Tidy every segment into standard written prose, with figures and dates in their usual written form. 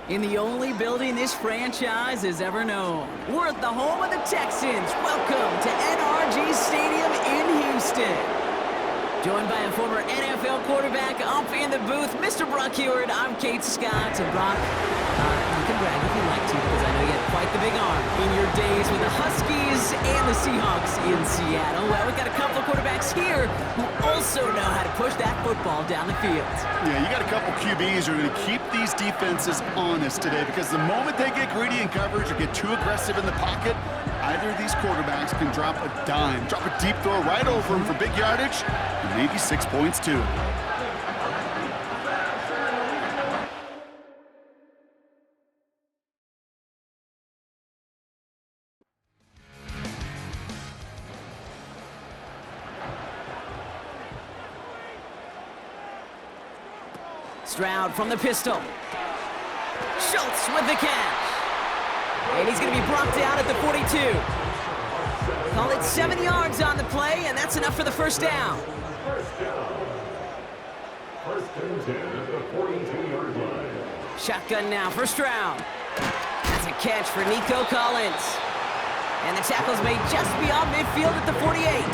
In the only building this franchise has ever known. We're at the home of the Texans. Welcome to NRG Stadium in Houston. Joined by a former NFL quarterback up in the booth, Mr. Brock Heward. I'm Kate Scott. And Brock, you can brag if you like to, because I know you had quite the big arm in your days with the Huskies and the Seahawks in Seattle. Well, we've got a couple of quarterbacks here who also know how to push that football down the field. Yeah, you got a couple QBs who are going to keep these defenses honest today, because the moment they get greedy in coverage or get too aggressive in the pocket, either of these quarterbacks can drop a dime, drop a deep throw right over them for big yardage, and maybe 6 points too. Stroud from the pistol. Schultz with the catch. And he's going to be brought down at the 42. Call it 7 yards on the play, and that's enough for the first down. First and 10 at the 42-yard line. Shotgun now for Stroud. That's a catch for Nico Collins. And the tackle's made just beyond midfield at the 48.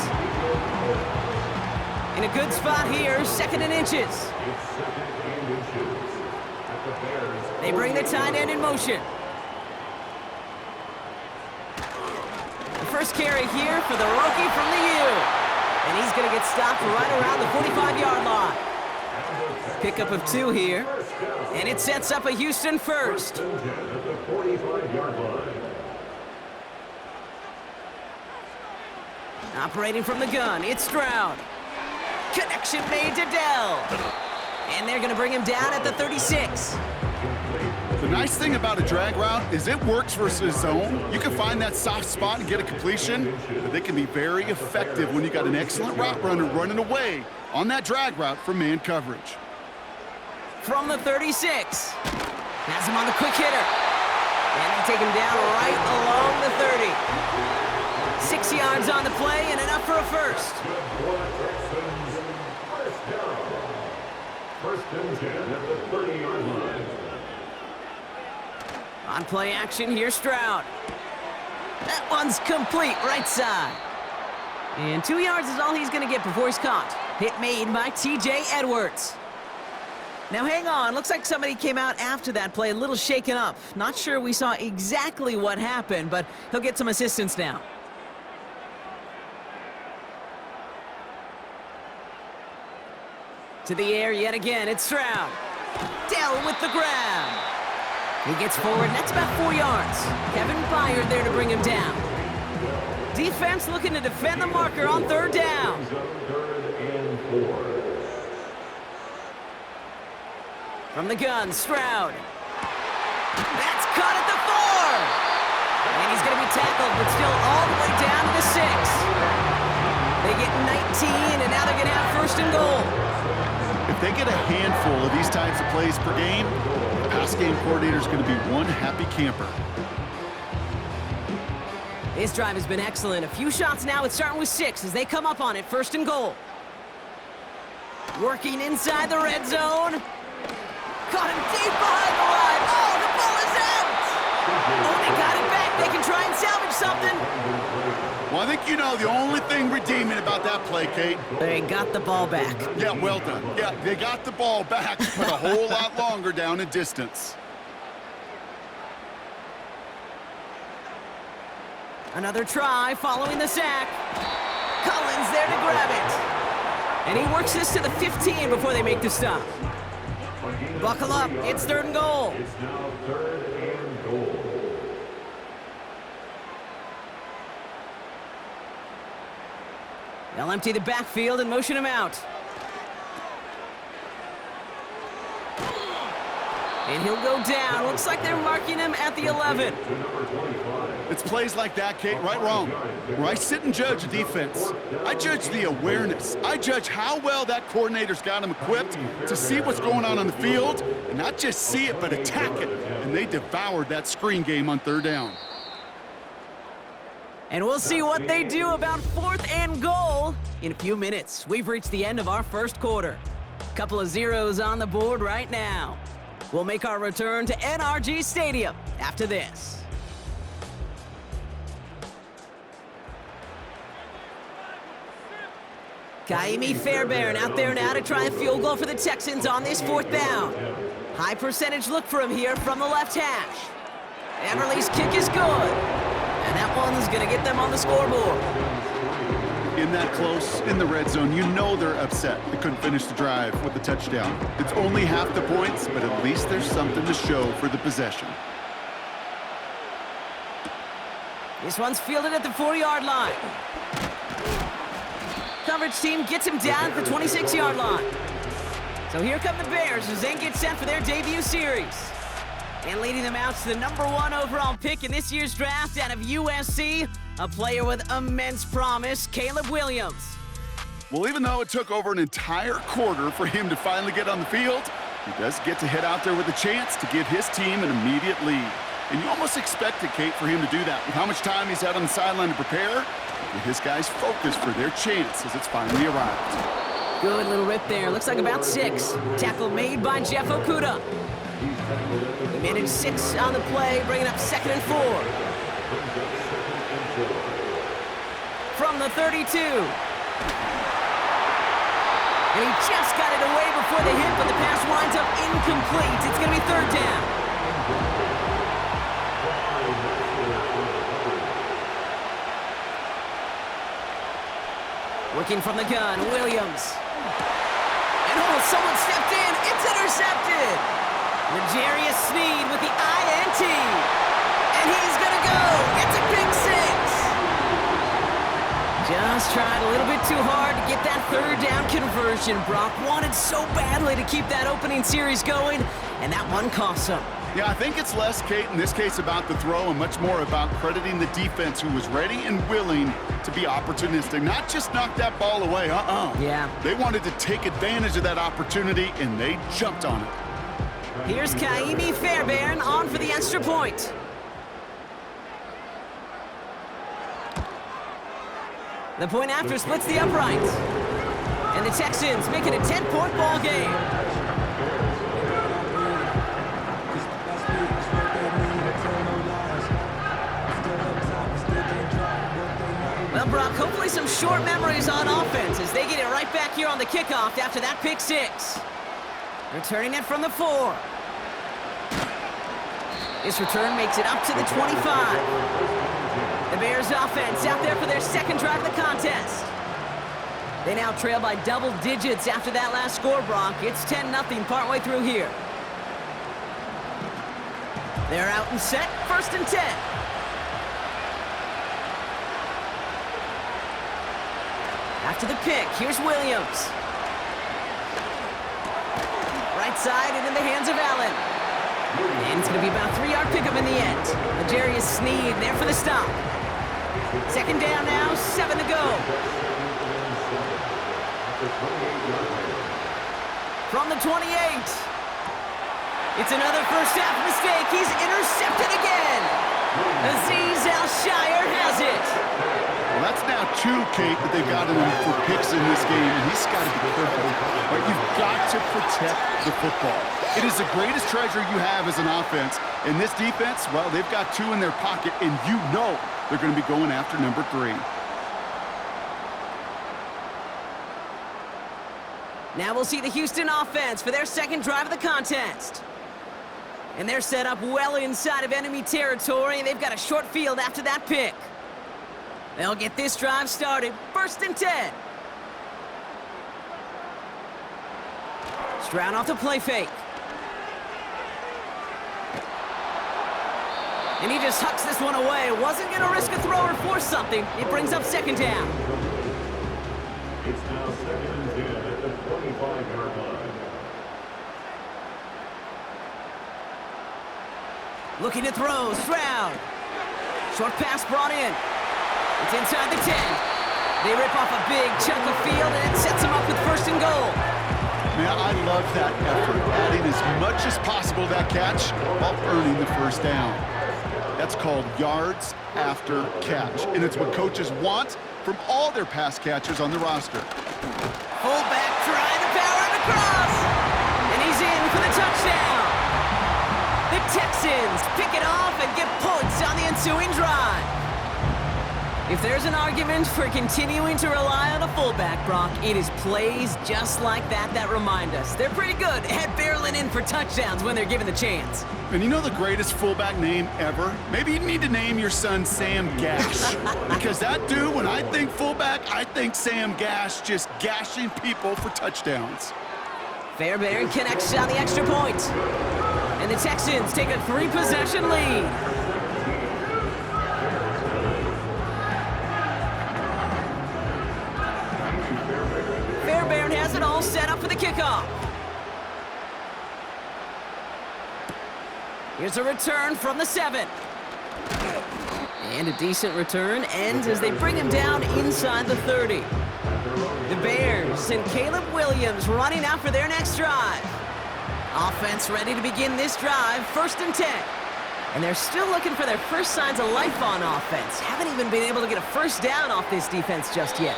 In a good spot here, second and inches. They bring the tight end in motion. The first carry here for the rookie from the U. And he's going to get stopped right around the 45-yard line. Pickup of 2 here. And it sets up a Houston first. Operating from the gun, it's Stroud. Connection made to Dell. And they're going to bring him down at the 36. The nice thing about a drag route is it works versus zone. You can find that soft spot and get a completion, but they can be very effective when you got an excellent route runner running away on that drag route from man coverage. From the 36. Has him on the quick hitter. And they take him down right along the 30. 6 yards on the play and enough for a first. First and 10 at the 30-yard line. On play action, here's Stroud. That one's complete, right side. And 2 yards is all he's going to get before he's caught. Hit made by T.J. Edwards. Now hang on, looks like somebody came out after that play a little shaken up. Not sure we saw exactly what happened, but he'll get some assistance now. To the air yet again, it's Stroud. Dell with the grab. He gets forward, and that's about 4 yards. Kevin Byard there to bring him down. Defense looking to defend the marker on third down. From the gun, Stroud. That's caught at the 4. And he's going to be tackled, but still all the way down to the 6. They get 19, and now they're going to have first and goal. If they get a handful of these types of plays per game, the pass game coordinator is going to be one happy camper. This drive has been excellent. A few shots now. It's starting with 6 as they come up on it. First and goal. Working inside the red zone. Caught him deep behind the line. Oh, the ball is out! Oh, they got it back. They can try and salvage something. Well, I think you know the only thing redeeming about that play, Kate. They got the ball back. Yeah, well done. Yeah, they got the ball back, but a whole lot longer down in distance. Another try following the sack. Collins there to grab it. And he works this to the 15 before they make the stop. Buckle up. It's third and goal. It's now third and goal. They'll empty the backfield and motion him out. And he'll go down. Looks like they're marking him at the 11. It's plays like that, Kate, right wrong, where I sit and judge a defense. I judge the awareness. I judge how well that coordinator's got him equipped to see what's going on the field, and not just see it, but attack it. And they devoured that screen game on third down. And we'll see what they do about fourth and goal in a few minutes. We've reached the end of our first quarter. Couple of zeros on the board right now. We'll make our return to NRG Stadium after this. Kaimi Fairbairn out there now to try a field goal for the Texans on this 4th down. High percentage look for him here from the left hash. Eberle's kick is good. And that one's going to get them on the scoreboard. In that close, in the red zone, you know they're upset. They couldn't finish the drive with the touchdown. It's only half the points, but at least there's something to show for the possession. This one's fielded at the 4-yard line. Coverage team gets him down at the 26-yard line. So here come the Bears as they get set for their debut series. And leading them out to the #1 overall pick in this year's draft out of USC, a player with immense promise, Caleb Williams. Well, even though it took over an entire quarter for him to finally get on the field, he does get to head out there with a chance to give his team an immediate lead. And you almost expected, Kate, for him to do that. With how much time he's had on the sideline to prepare, and his guys focused for their chance as it's finally arrived. Good little rip there. Looks like about 6. Tackle made by Jeff Okuda. He managed 6 on the play, bringing up 2nd and 4. From the 32. And he just got it away before the hit, but the pass winds up incomplete. It's going to be 3rd down. Working from the gun, Williams. And someone stepped in. It's intercepted. L'Jarius Sneed with the INT. And he's going to go. It's a pick 6. Just tried a little bit too hard to get that 3rd down conversion. Brock wanted so badly to keep that opening series going, and that one cost him. Yeah, I think it's less, Kate, in this case about the throw and much more about crediting the defense who was ready and willing to be opportunistic, not just knock that ball away. Yeah. They wanted to take advantage of that opportunity, and they jumped on it. Here's Kaimi Fairbairn on for the extra point. The point after splits the uprights. And the Texans make it a 10-point ball game. Well, Brock, hopefully some short memories on offense as they get it right back here on the kickoff after that pick 6. Returning it from the 4. This return makes it up to the 25. The Bears offense out there for their 2nd drive of the contest. They now trail by double digits after that last score, Brock. It's 10-0 partway through here. They're out and set, 1st and 10. After the pick, here's Williams. Right side and in the hands of Allen. And it's going to be about a 3-yard pickup in the end. L'Jarius Sneed there for the stop. 2nd down now, 7 to go. From the 28. It's another first half mistake. He's intercepted again. Azeez Al-Shire has it. Well, that's now 2, Kate, that they've gotten him for picks in this game, and he's got to be careful. Right? You've got to protect the football. It is the greatest treasure you have as an offense. In this defense, well, they've got 2 in their pocket, and you know they're going to be going after number 3. Now we'll see the Houston offense for their 2nd drive of the contest. And they're set up well inside of enemy territory. They've got a short field after that pick. They'll get this drive started. 1st and 10. Stroud off the play fake. And he just hucks this one away. Wasn't going to risk a throw or force something. It brings up 2nd down. It's now 2nd and 10 at the 25-yard line. Looking to throw, Stroud. Short pass brought in. It's inside the 10. They rip off a big chunk of field, and it sets them up with 1st and goal. Man, I love that effort, adding as much as possible to that catch while earning the 1st down. That's called yards after catch, and it's what coaches want from all their pass catchers on the roster. Fullback trying to power it across, and he's in for the touchdown. Texans pick it off and get points on the ensuing drive. If there's an argument for continuing to rely on a fullback, Brock, it is plays just like that that remind us. They're pretty good at barreling in for touchdowns when they're given the chance. And you know the greatest fullback name ever? Maybe you need to name your son Sam Gash. Because that dude, when I think fullback, I think Sam Gash just gashing people for touchdowns. Fairbairn connects on the extra point. And the Texans take a 3-possession lead. Fairbairn has it all set up for the kickoff. Here's a return from the 7. And a decent return ends as they bring him down inside the 30. The Bears and Caleb Williams running out for their next drive. Offense ready to begin this drive, 1st and 10. And they're still looking for their first signs of life on offense. Haven't even been able to get a first down off this defense just yet.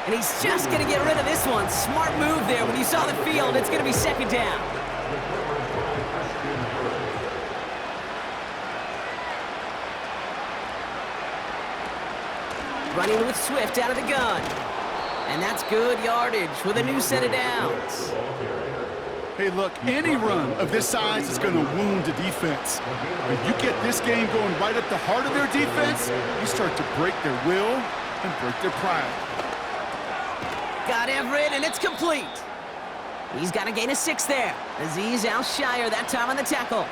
And he's just going to get rid of this one. Smart move there. When you saw the field, it's going to be 2nd down. Running with Swift out of the gun. And that's good yardage with a new set of downs. Hey, look, any run of this size is going to wound the defense. If you get this game going right at the heart of their defense, you start to break their will and break their pride. Got Everett, and it's complete. He's got a gain of 6 there. Azeez Al-Shire that time on the tackle.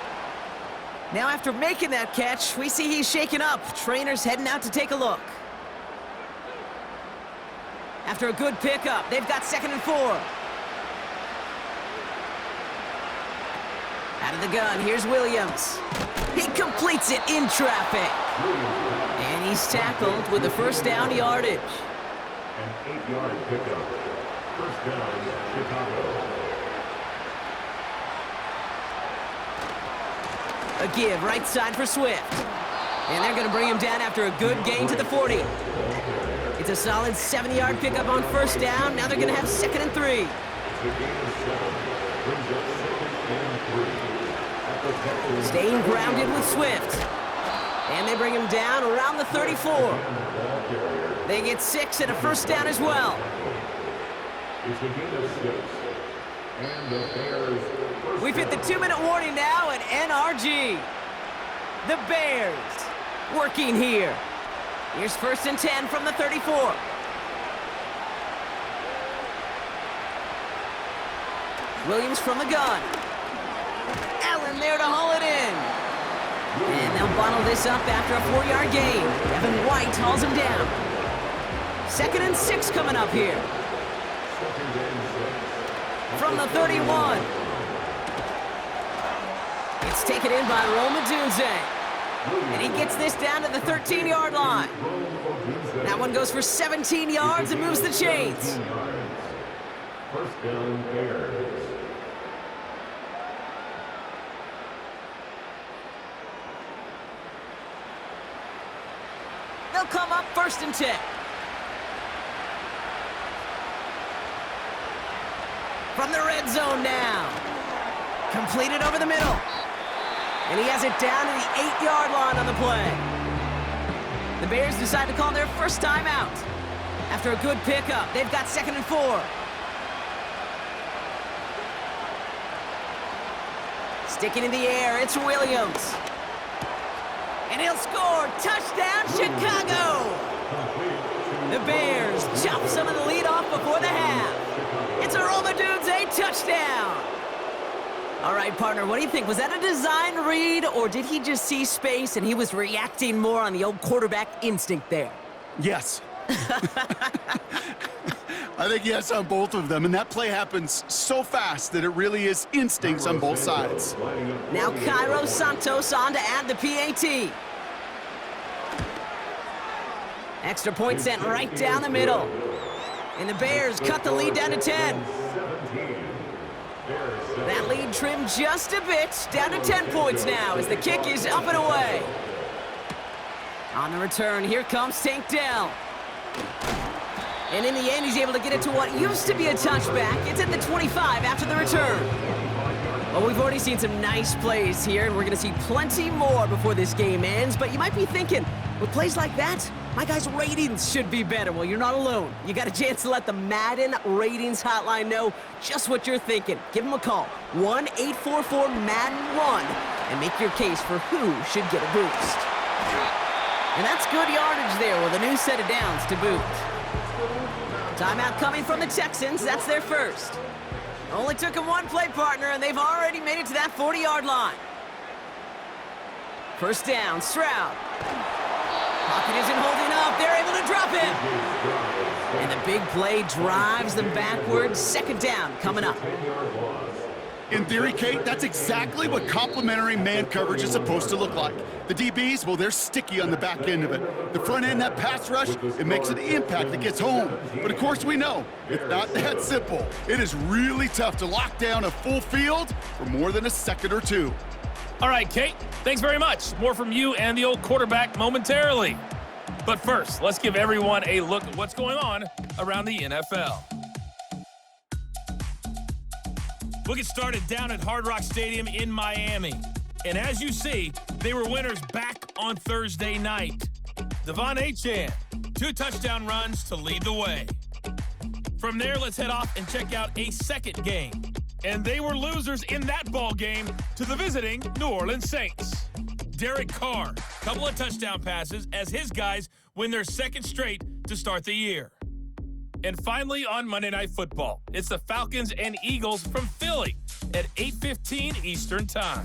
Now after making that catch, we see he's shaken up. Trainer's heading out to take a look. After a good pickup, they've got 2nd and 4. Out of the gun, here's Williams. He completes it in traffic. And he's tackled with the first down yardage. An 8-yard pickup. First down, Chicago. A give right side for Swift. And they're going to bring him down after a good gain to the 40. It's a solid 7-yard pickup on 1st down. Now they're going to have 2nd and 3. The gain of 7 brings up 2nd and 3. Staying grounded with Swift. And they bring him down around the 34. They get 6 and a first down as well. It's a gain of 6. And the Bears. We've hit the 2-minute warning now at NRG. The Bears working here. Here's 1st and 10 from the 34. Williams from the gun. Allen there to haul it in. And they'll bottle this up after a 4-yard gain. Evan White hauls him down. 2nd and 6 coming up here. From the 31. It's taken in by Rome Odunze. And he gets this down to the 13-yard line. That one goes for 17 yards and moves the chains. First down, Bears. They'll come up 1st and 10. From the red zone now. Completed over the middle. And he has it down to the 8-yard line on the play. The Bears decide to call their first time out. After a good pickup, they've got 2nd and 4. Sticking in the air, it's Williams. And he'll score. Touchdown, Chicago! The Bears chop some of the lead off before the half. It's a Rome Odunze touchdown. All right, partner, what do you think? Was that a design read, or did he just see space and he was reacting more on the old quarterback instinct there? Yes. I think yes on both of them, and that play happens so fast that it really is instincts on both sides. Now Cairo Santos on to add the PAT. Extra point sent right down the middle. And the Bears cut the lead down to 10. That lead trimmed just a bit, down to 10 points now as the kick is up and away. On the return, here comes Tank Dell. And in the end, he's able to get it to what used to be a touchback. It's at the 25 after the return. Well, we've already seen some nice plays here, and we're going to see plenty more before this game ends. But you might be thinking, with plays like that, my guys' ratings should be better. Well, you're not alone. You got a chance to let the Madden Ratings Hotline know just what you're thinking. Give them a call, 1-844-MADDEN-1, and make your case for who should get a boost. And that's good yardage there with a new set of downs to boot. Timeout coming from the Texans. That's their first. Only took them one play, partner, and they've already made it to that 40-yard line. First down, Stroud. Pocket isn't holding up. They're able to drop him. And the big play drives them backwards. Second down coming up. In theory, Kate, that's exactly what complementary man coverage is supposed to look like. The DBs, well, they're sticky on the back end of it. The front end, that pass rush, it makes an impact that gets home. But of course we know, it's not that simple. It is really tough to lock down a full field for more than a second or two. All right, Kate, thanks very much. More from you and the old quarterback momentarily. But first, let's give everyone a look at what's going on around the NFL. We'll get started down at Hard Rock Stadium in Miami. And as you see, they were winners back on Thursday night. Devon Achane, 2 touchdown runs to lead the way. From there, let's head off and check out a second game. And they were losers in that ball game to the visiting New Orleans Saints. Derek Carr, couple of touchdown passes as his guys win their second straight to start the year. And finally, on Monday Night Football, it's the Falcons and Eagles from Philly at 8:15 Eastern Time.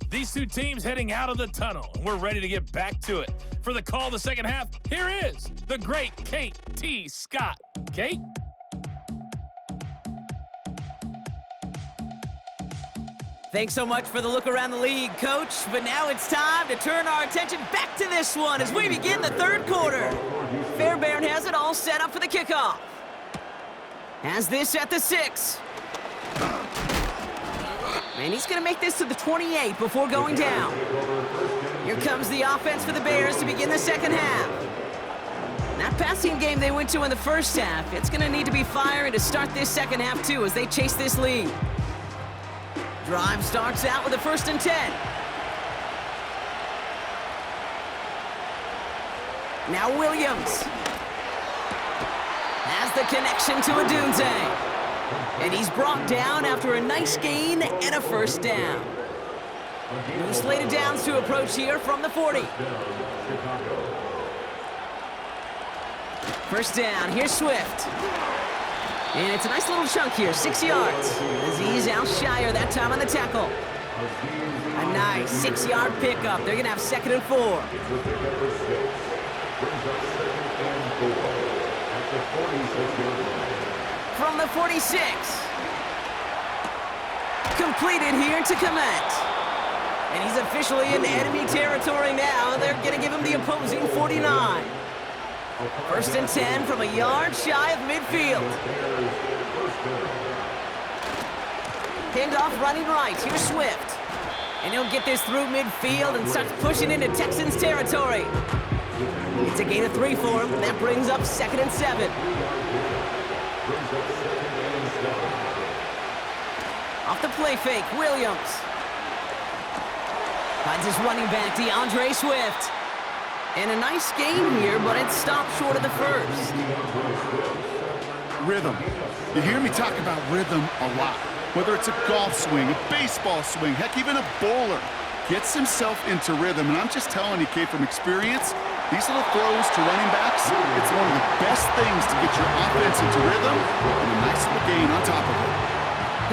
These two teams heading out of the tunnel, and we're ready to get back to it. For the call of the second half, here is the great Kate T. Scott. Kate? Thanks so much for the look around the league, Coach. But now it's time to turn our attention back to this one as we begin the third quarter. Fairbairn has it all set up for the kickoff. Has this at the 6. And he's going to make this to the 28 before going down. Here comes the offense for the Bears to begin the second half. That passing game they went to in the first half, it's going to need to be firing to start this second half, too, as they chase this lead. Drive starts out with a 1st and 10. Now Williams has the connection to Odunze. And he's brought down after a nice gain and a first down. New slate of downs to approach here from the 40. First down, here's Swift. And it's a nice little chunk here, 6 yards. Azeez Al-Shire that time on the tackle. A nice 6-yard pickup. They're going to have 2nd and 4. From the 46. Completed here to Komet. And he's officially in enemy territory now. They're going to give him the opposing 49. 1st and 10 from a yard shy of midfield. Pinned off running right. Here's Swift. And he'll get this through midfield and starts pushing into Texans territory. It's a gain of 3 for him. That brings up 2nd and 7. Off the play fake, Williams. Finds his running back, DeAndre Swift. And a nice game here, but it stopped short of the first. Rhythm. You hear me talk about rhythm a lot. Whether it's a golf swing, a baseball swing, heck, even a bowler gets himself into rhythm. And I'm just telling you, Kate, from experience, these little throws to running backs, it's one of the best things to get your offense into rhythm and a nice little gain on top of it.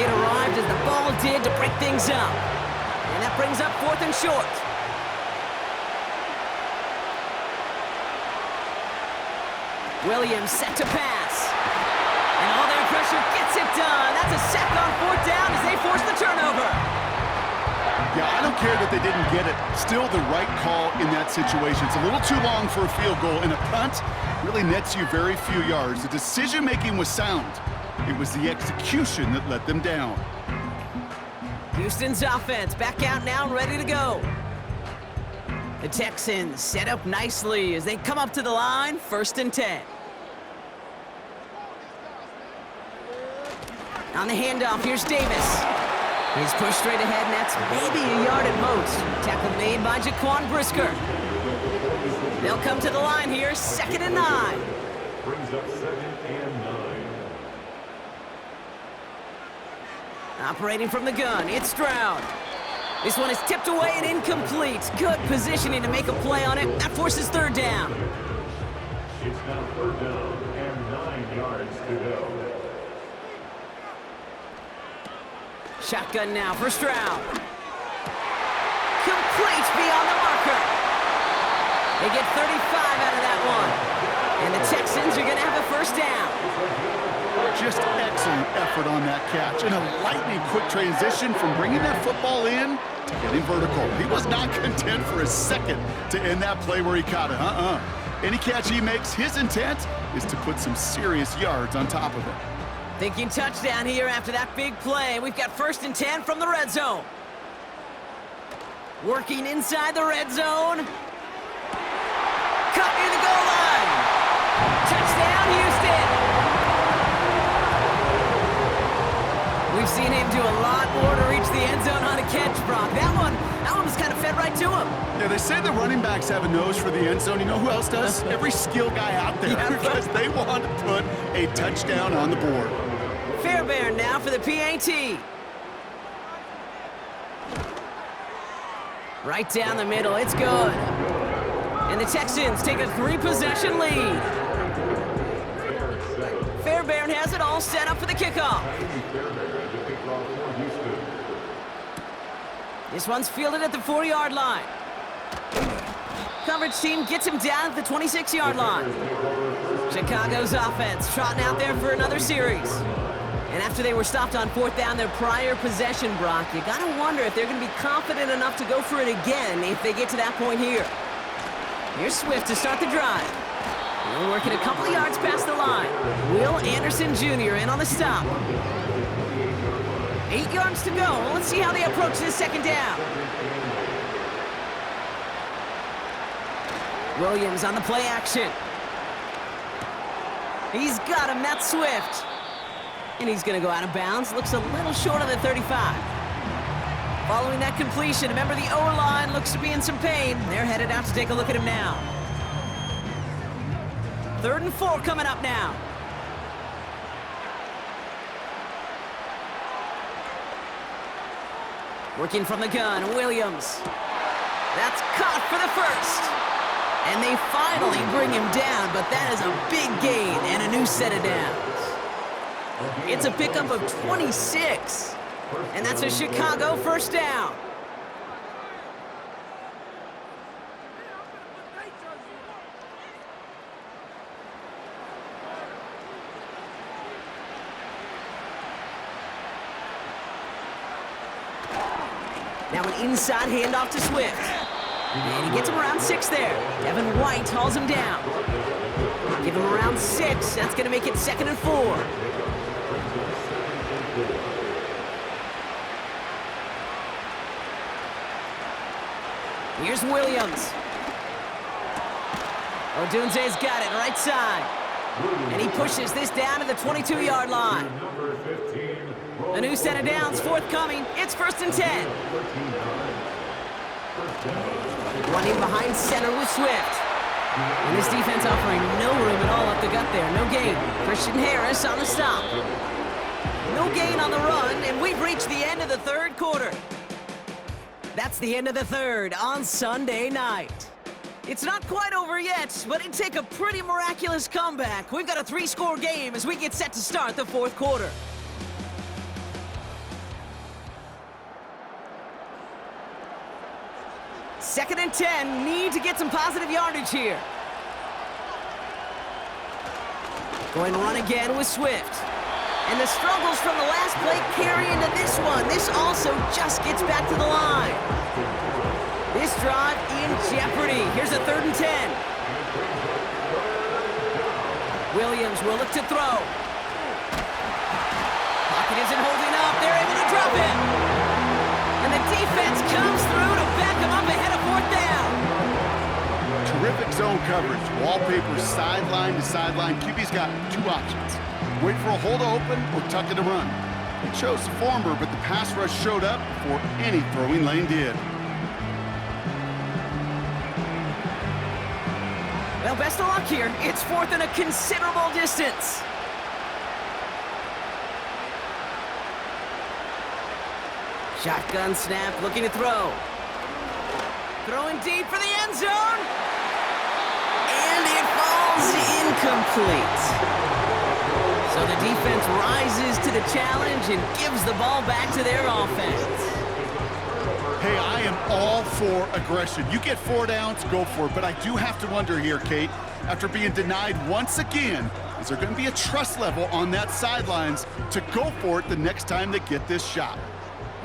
It arrived as the ball did to break things up. And that brings up 4th and short. Williams set to pass. And all their pressure gets it done. That's a sack on 4th down as they force the turnover. Yeah, I don't care that they didn't get it. Still the right call in that situation. It's a little too long for a field goal, and a punt really nets you very few yards. The decision-making was sound. It was the execution that let them down. Houston's offense back out now and ready to go. The Texans set up nicely as they come up to the line, 1st and 10. On the handoff, here's Davis. He's pushed straight ahead, and that's maybe a yard at most. Tackle made by Jaquan Brisker. They'll come to the line here, 2nd and 9. Brings up 2nd and 9. Operating from the gun, it's Stroud. This one is tipped away and incomplete. Good positioning to make a play on it. That forces 3rd down. It's now 3rd down and 9 yards to go. Shotgun now for Stroud. Complete beyond the marker. They get 35 out of that one. And the Texans are going to have a 1st down. Just excellent effort on that catch. And a lightning quick transition from bringing that football in to getting vertical. He was not content for a second to end that play where he caught it. Any catch he makes, his intent is to put some serious yards on top of it. Thinking touchdown here after that big play. We've got 1st and 10 from the red zone. Working inside the red zone. Cut near the goal line. Touchdown, Houston. We've seen him do a lot more to reach the end zone on a catch, Brock. That one was kind of fed right to him. Yeah, they say the running backs have a nose for the end zone. You know who else does? Every skill guy out there, because they want to put a touchdown on the board. Fairbairn now for the PAT. Right down the middle, it's good. And the Texans take a 3-possession lead. Fairbairn has it all set up for the kickoff. This one's fielded at the 4-yard line. Coverage team gets him down at the 26-yard line. Chicago's offense trotting out there for another series. And after they were stopped on 4th down their prior possession, Brock, you gotta wonder if they're gonna be confident enough to go for it again if they get to that point here. Here's Swift to start the drive. We're working a couple of yards past the line. Will Anderson Jr. in on the stop. 8 yards to go. Let's see how they approach this 2nd down. Williams on the play action. He's got him, that's Swift. And he's going to go out of bounds. Looks a little short of the 35. Following that completion, remember the O-line looks to be in some pain. They're headed out to take a look at him now. 3rd and 4 coming up now. Working from the gun, Williams. That's caught for the 1st. And they finally bring him down, but that is a big gain and a new set of downs. It's a pickup of 26. And that's a Chicago 1st down. Now an inside handoff to Swift. And he gets him around 6 there. Evan White hauls him down. Give him around 6. That's going to make it 2nd and 4. Here's Williams. Odunze's got it right side. And he pushes this down to the 22-yard line. A new set of downs forthcoming. It's 1st and 10. Running behind center with Swift. And this defense offering no room at all up the gut there. No gain. Christian Harris on the stop. No gain on the run, and we've reached the end of the 3rd quarter. That's the end of the 3rd on Sunday night. It's not quite over yet, but it'd take a pretty miraculous comeback. We've got a 3-score game as we get set to start the 4th quarter. Second and 10, need to get some positive yardage here. Going to run again with Swift. And the struggles from the last play carry into this one. This also just gets back to the line. This drive in jeopardy. Here's a 3rd and 10. Williams will look to throw. Pocket isn't holding up. They're able to drop him. And the defense comes through to back him up ahead of 4th down. Terrific zone coverage. Wallpaper sideline to sideline. QB's got 2 options. Wait for a hole to open or tuck it to run. He chose the former, but the pass rush showed up before any throwing lane did. Well, best of luck here. It's fourth and a considerable distance. Shotgun snap, looking to throw. Throwing deep for the end zone. And it falls incomplete. So the defense rises to the challenge and gives the ball back to their offense. Hey, I am all for aggression. You get 4 downs, go for it. But I do have to wonder here, Kate, after being denied once again, is there going to be a trust level on that sidelines to go for it the next time they get this shot?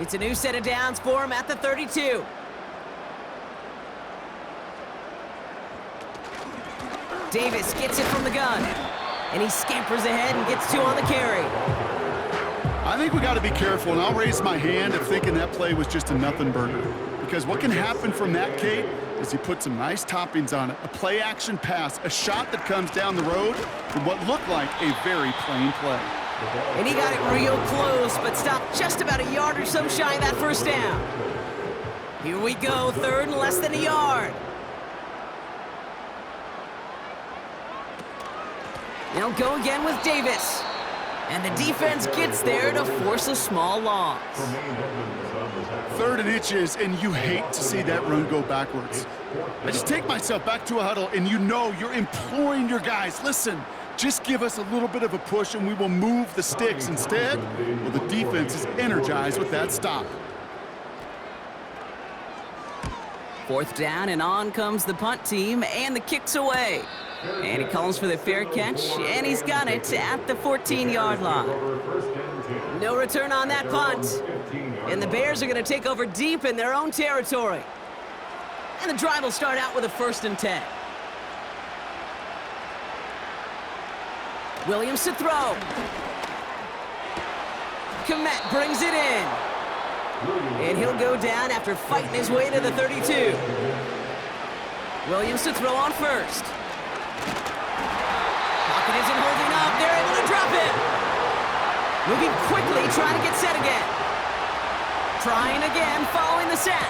It's a new set of downs for him at the 32. Davis gets it from the gun, and he scampers ahead and gets 2 on the carry. I think we got to be careful, and I'll raise my hand at thinking that play was just a nothing burger. Because what can happen from that, Kate, is he put some nice toppings on it. A play-action pass, a shot that comes down the road from what looked like a very plain play. And he got it real close, but stopped just about a yard or so shy of that first down. Here we go, third and less than a yard. They'll go again with Davis. And the defense gets there to force a small loss. 3rd and inches, and you hate to see that run go backwards. I just take myself back to a huddle, and you know you're imploring your guys, listen, just give us a little bit of a push and we will move the sticks. Instead, well, the defense is energized with that stop. 4th down, and on comes the punt team, and the kick's away. And he calls for the fair catch, and he's got it at the 14-yard line. No return on that punt. And the Bears are going to take over deep in their own territory. And the drive will start out with a 1st and 10. Williams to throw. Komet brings it in. And he'll go down after fighting his way to the 32. Williams to throw on 1st. Pocket isn't holding up. They're able to drop it. Moving quickly, trying to get set again. Trying again, following the sack.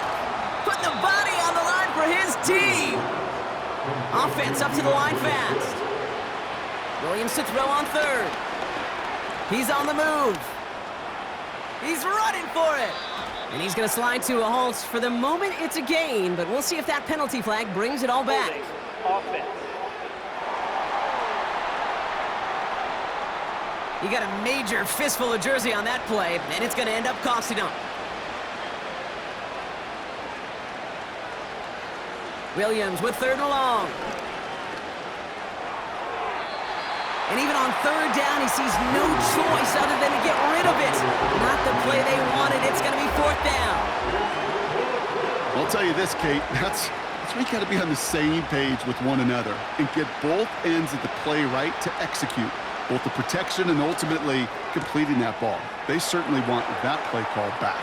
Putting the body on the line for his team. Offense up to the line fast. Williams to throw on 3rd. He's on the move. He's running for it. And he's going to slide to a halt. For the moment, it's a gain, but we'll see if that penalty flag brings it all back. Offense. He got a major fistful of jersey on that play, and it's going to end up costing him. Williams with 3rd and long. And even on 3rd down, he sees no choice other than to get rid of it. Not the play they wanted. It's going to be 4th down. I'll tell you this, Kate, that's where you got to be on the same page with one another and get both ends of the play right to execute both the protection and ultimately completing that ball. They certainly want that play call back.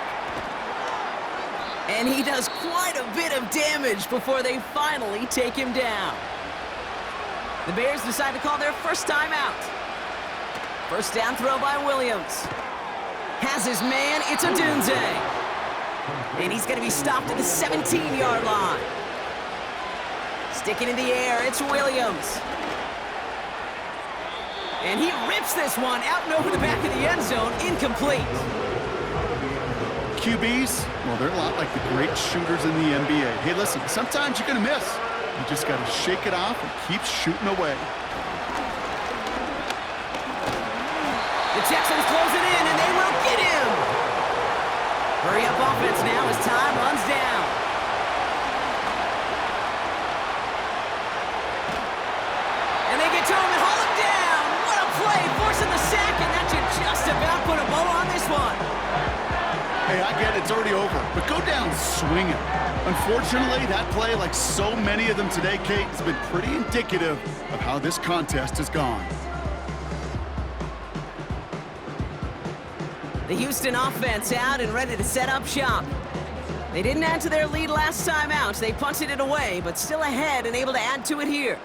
And he does quite a bit of damage before they finally take him down. The Bears decide to call their first timeout. 1st down throw by Williams. Has his man, it's Odunze. And he's going to be stopped at the 17-yard line. Sticking in the air, it's Williams. And he rips this one out and over the back of the end zone, incomplete. QBs, well, they're a lot like the great shooters in the NBA. Hey, listen, sometimes you're going to miss. You just got to shake it off and keep shooting away. The Texans close it in, and they will get him. Hurry up offense now as time runs down. And they get to him and haul him down. What a play, forcing the sack, and that should just about put a bow on this one. Hey, I get it's already over, but go down swinging. Unfortunately, that play, like so many of them today, Kate, has been pretty indicative of how this contest has gone. The Houston offense out and ready to set up shop. They didn't add to their lead last time out. They punted it away, but still ahead and able to add to it here.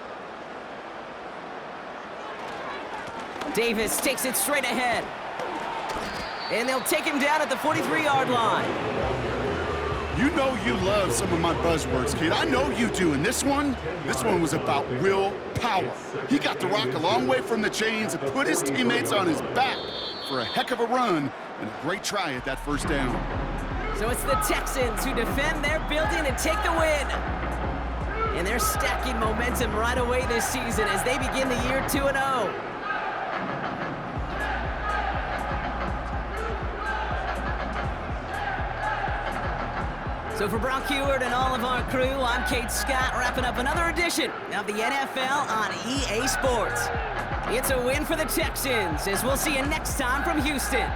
Davis takes it straight ahead. And they'll take him down at the 43-yard line. You know you love some of my buzzwords, kid. I know you do. And this one was about willpower. He got the rock a long way from the chains and put his teammates on his back for a heck of a run and a great try at that first down. So it's the Texans who defend their building and take the win. And they're stacking momentum right away this season as they begin the year 2-0. So for Brock Heward and all of our crew, I'm Kate Scott, wrapping up another edition of the NFL on EA Sports. It's a win for the Texans, as we'll see you next time from Houston.